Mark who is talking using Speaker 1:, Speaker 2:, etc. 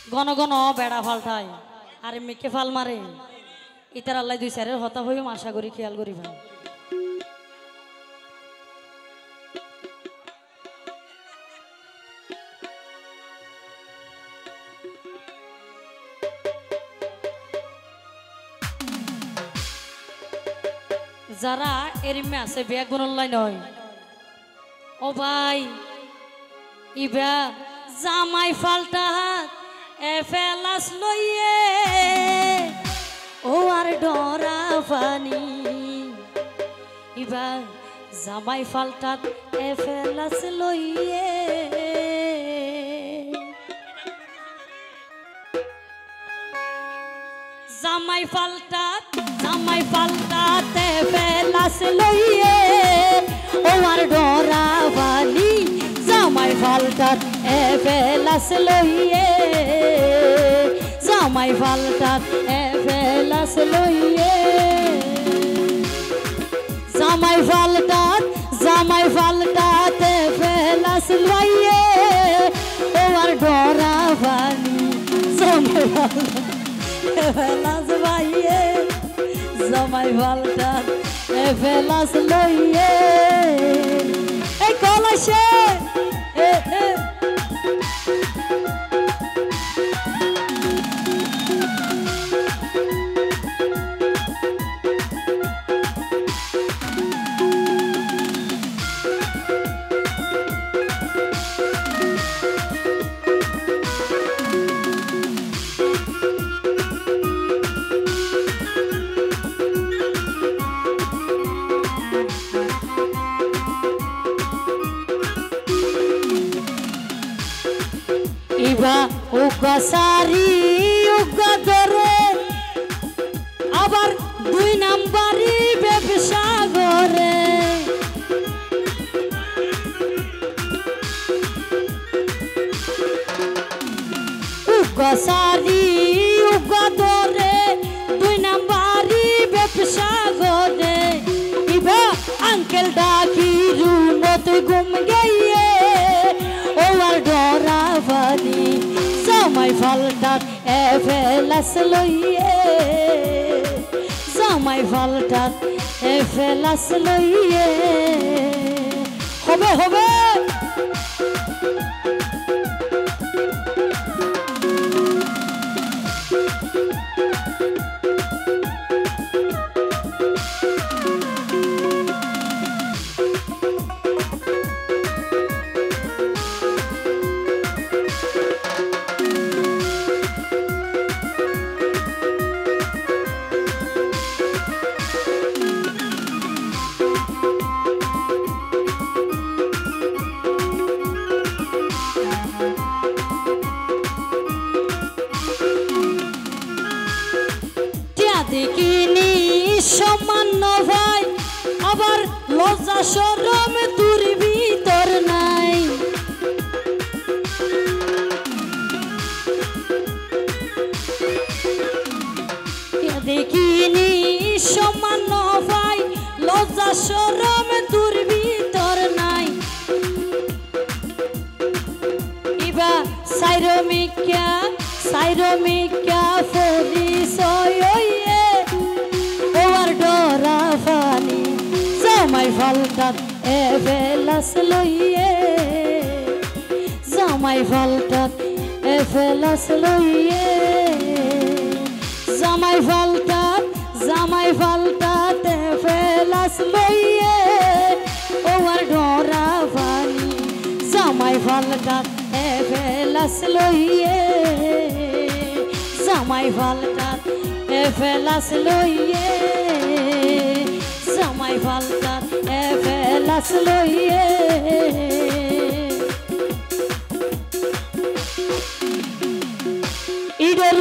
Speaker 1: ঘন ঘন বেড়া ফাল্টায় আর মেকে ফাল মারে ইতার আল্লাহ দুই চারের হতা হইম আশা করি খেয়াল করি ভাই যারা এরিমে আছে ব্যাগ বনলাই নয় ও ভাই ইবা জামাই ফাল্টা হাত এফেলাস লইয়ে ও আর ডরা পানি ইবা জামাই ফাল্টাত এফেলাস লইয়ে জামাই ফাল্টাত এফেলাস লইয়ে ও আর ডরা পানি জামাই ফাল্টাত এফেলাস লইয়ে জামাই ফাল্টাত এফেলাস লইয়ে জামাই ফাল্টাত এফেলাস লইয়ে ও আর ডরা পানি জামাই এফেলাস লইয়ে জামাই ফাল্টাত এফেলাস লইয়ে এই কলসে ইবা উগা সারি উগা ধরে আবার দুই নাম্বারি ব্যবসা করে উগা সারি উগা ধরে দুই নাম্বারি ব্যবসা করে ইবা আঙ্কেল ডাকি রুমত ঘুম গিয়ে ও আর ডরা পানি জামাই ফাল্টাত এফেলাস লইয়ে জামাই ফাল্টাত এফেলাস লইয়ে হবে হবে দেখিনি সামান্য ভাই আবার লজ্জা শরম তোর ভিতর নাই দেখিনি সামান্য ভাই লজ্জা শরম তোর ভিতর নাই ইবা সাইরমিকা পরিচয় ও আর ডরা পানি জামাই ফাল্টাত এফেলাস লইয়ে জামাই ফাল্টাত এফেলাস লইয়ে জামাই ফাল্টাত এফেলাস লইয়ে ও আর ডরা পানি জামাই ফাল্টাত এফেলাস লইয়ে জামাই ফাল্টাত এফেলাস লইয়ে জামাই ফাল্টাত এফেলাস লইয়ে ইডর